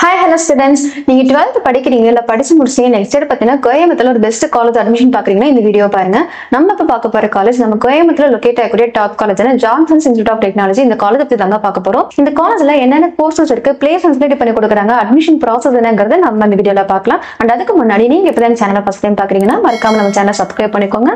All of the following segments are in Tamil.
Hi, hello students. நீங்க 12th படிக்கிறீங்க இல்ல படிச்சு முடிச்சீங்க நெக்ஸ்ட் இயர் பாத்தீங்கன்னா கோயம்புத்தூர்ல ஒரு பெஸ்ட் காலேஜ் அட்மிஷன் பாக்குறீங்கன்னா இந்த வீடியோ பாருங்க. நம்ம இப்ப பார்க்க போற காலேஜ் நம்ம கோயம்புத்தூர்ல லொகேட் ஆகக்கூடிய டாப் காலேஜான ஜான்சன்ஸ் இன்ஸ்டிடியூட் ஆஃப் டெக்னாலஜி. இந்த காலேஜ் பத்தி தான் பார்க்க போறோம். இந்த காலேஜ்ல என்னென்ன கோர்சஸ் இருக்கு, பிளேஸ்மெண்ட்ஸ் ரெடி பண்ணி கொடுக்குறாங்க, அட்மிஷன் ப்ராசஸ் என்னங்கறத நம்ம இந்த வீடியோல பார்க்கலாம். அண்ட் அதுக்கு முன்னாடி நீங்க இப்பதான் சேனலை ஃபர்ஸ்ட் டைம் பாக்குறீங்கன்னா மறக்காம நம்ம சேனலை சப்ஸ்கிரைப் பண்ணிக்கோங்க.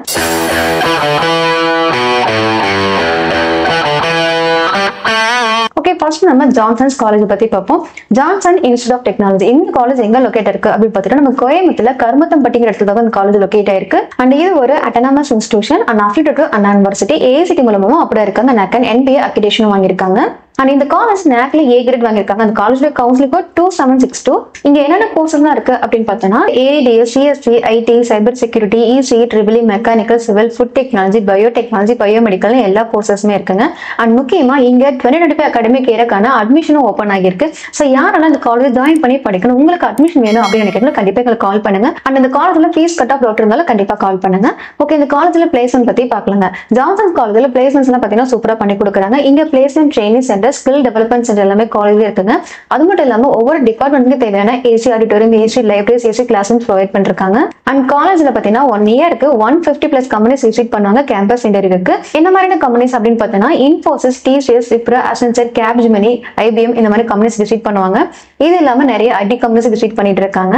Okay, first நம்ம ஜான்சன்ஸ் காலேஜ் பத்தி பார்ப்போம். ஜான்சன் இன்ஸ்டிடியூட் ஆஃப் டெக்னாலஜி இந்த காலேஜ் எங்க லொகேட் இருக்கு அப்படின்னு பார்த்துட்டு நம்ம கோயம்புத்தூர்ல கருமத்தம்பட்டிங்கிற இடத்துல தான் இந்த காலேஜ் லொகேட் ஆயிருக்கு. அண்ட் இது ஒரு autonomous institution and affiliated to Anna university. AICTE மூலமா அப்படியே இருக்காங்க. NACN NBA அக்ரிடேஷன் வாங்கியிருக்காங்க. அண்ட் இந்த காலேஜ் NACல A கிரேட் வாங்கியிருக்காங்க. அந்த காலேஜ்ல கவுன்சிலிங் கோட் 2762. இங்க என்னென்ன கோர்சஸ் தான் இருக்கு அப்படின்னு பார்த்தோம்னா AIDS, CSC, IT, cyber security, ECE, EEE, mechanical, civil, food technology, biotechnology, biomedical எல்லா கோர்சஸுமே இருக்குங்க. அண்ட் முக்கியமா இங்க 2025 அகாடமிக் இயருக்கான அட்மிஷனும் ஓப்பன் ஆகிருக்கு. ஸோ யாரெல்லாம் இந்த காலேஜ் ஜாயின் பண்ணி படிக்கணும், உங்களுக்கு அட்மிஷன் வேணும் அப்படின்னு நினைக்கிறீங்க கண்டிப்பா எங்களுக்கு கால் பண்ணுங்க. அண்ட் இந்த காலேஜ்ல ஃபீஸ் கட் ஆஃப் டவுட் இருந்தாலும் கண்டிப்பா கால் பண்ணுங்க. ஓகே, இந்த காலேஜ்ல பிளேஸ்மெண்ட் பத்தி பார்க்கலாங்க. ஜான்சன் காலேஜ்ல பிளேஸ்மெண்ட்ஸ் எல்லாம் பாத்தீங்கன்னா சூப்பரா பண்ணி கொடுக்குறாங்க. இங்க placement training centre, skill development centre எல்லாமே காலேஜ்ல இருக்குங்க. அது மட்டும் இல்லாம ஒவ்வொரு டிபார்ட்மெண்ட்டுக்கு தேவையான AC auditorium, AC libraries, AC class rooms provide பண்ணிருக்காங்க. அண்ட் காலேஜ்ல பாத்தீங்கன்னா 1 இயருக்கு 150+ கம்பெனிஸ் விசிட் பண்ணுவாங்க கேம்பஸ் இன்டர்வியூக்கு. என்ன மாதிரியான கம்பெனிஸ் அப்படின்னு பார்த்தோம்னா Infosys, TCS, Wipro, Accenture, Capgemini, IBM இந்த மாதிரி கம்பெனிஸ் விசிட் பண்ணுவாங்க. இது இல்லாம நிறைய ஐடி கம்பெனிஸ் விசிட் பண்ணிட்டு இருக்காங்க.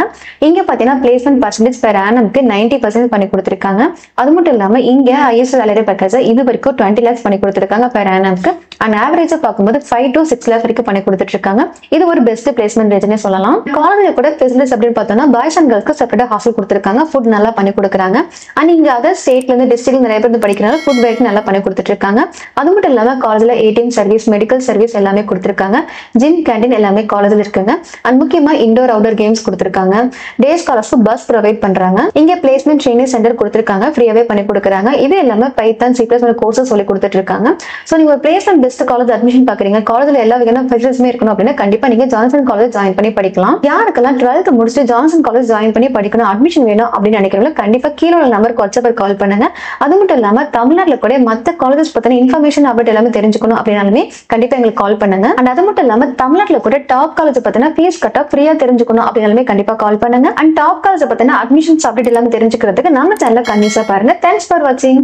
இங்க பாத்தீங்கன்னா பிளேஸ்மெண்ட் பர்சன்டேஜ் பெர் ஆனம்க்கு 90% பண்ணி கொடுத்திருக்காங்க. அது மட்டும் இல்லாம இங்க ஹையஸ்ட் சாலரி பேக்கேஜ் இது வரைக்கும் 20 lakhs பண்ணி கொடுத்திருக்காங்க பெர் ஆனம்க்கு. அண்ட் ஆவரேஜா பார்க்கும்போது 5 to 6 lakh வரைக்கும் பண்ணி கொடுத்துட்டு இருக்காங்க. இது ஒரு பெஸ்ட் பிளேஸ்மெண்ட் ரேஞ்சுனே சொல்லலாம். காலேஜ்ல கூட ஃபெசிலிட்டிஸ் அப்படின்னு பார்த்தோம்னா பாய்ஸ் அண்ட் கேர்ள்ஸ்க்கு செப்பரேட்டா ஹாஸ்டல் கொடுத்திருக்காங்க. ஃபுட் நல்லா பண்ணி கொடுக்குறாங்க. அண்ட் இங்க அதர் ஸ்டேட்ல இருந்து டிஸ்ட்ரிக்ட்ல நிறைய பேர் படிக்கிறனால ஃபுட் பேக் நல்லா பண்ணி கொடுத்துட்டு இருக்காங்க. அது மட்டும் இல்லாம காலேஜ்ல ATM சர்வீஸ், மெடிக்கல் சர்வீஸ் எல்லாமே கொடுத்திருக்காங்க. ஜிம், கேண்டீன் எல்லாமே காலேஜ்ல இருக்குங்க. அண்ட் முக்கியமா இண்டோர் அவுட்டோர் கேம்ஸ் கொடுத்திருக்காங்க. டே ஸ்காலர்ஸ்க்கு பஸ் ப்ரொவைட் பண்றாங்க. இங்க பிளேஸ்மெண்ட் ட்ரைனிங் சென்டர் கொடுத்திருக்காங்க, ஃப்ரீயாவே பண்ணி கொடுக்குறாங்க. இது எல்லாமே பைத்தான், C++ கோர்சஸ் சொல்லி கொடுத்துட்டு இருக்காங்க. சோ நீங்க ஒரு பிளேஸ்மெண்ட் பெஸ்ட் காலேஜ் அட்மிஷன் பாக்குறீங்க, காலேஜ்ல எல்லா வகையான ஃபெசிலிட்டிஸுமே இருக்கணும் அப்படின்னா கண்டிப்பா நீங்க ஜான்சன் காலேஜ் ஜாயின் பண்ணி படிக்கலாம். யாருக்கெல்லாம் 12th முடிச்சுட்டு ஜான்சன் காலேஜ் ஜாயின் பண்ணி படிக்கணும், அட்மிஷன் வேணும் அப்படின்னு நினைக்கிறவங்க கண்டிப்பா கீழே உள்ள நம்பருக்கு வாட்ஸ்அப் கால் பண்ணுங்க. அது மட்டும் இல்லாம தமிழ்நாட்டுல கூட மத்த காலேஜஸ் பத்தின இன்ஃபர்மேஷன் அப்டேட் எல்லாமே தெரிஞ்சுக்கணும் அப்படின்னாலுமே கண்டிப்பா எங்களுக்கு கால் பண்ணுங்க. அண்ட் அது மட்டும் இல்லாம தமிழ்நாட்டுல கூட டாப் காலேஜ் பத்தின ஃபீஸ் கட்ட ஃப்ரீயா தெரிஞ்சுக்கணும் அப்படின்னாலுமே கண்டிப்பா கால் பண்ணுங்க. அண்ட் டாப் காலேஜ் பத்தின அட்மிஷன்ஸ் அப்டேட் எல்லாமே தெரிஞ்சுக்கிறதுக்கு நம்ம சேனலை கண்டிப்பா பாருங்க. தேங்க்ஸ் ஃபார் வாட்சிங்.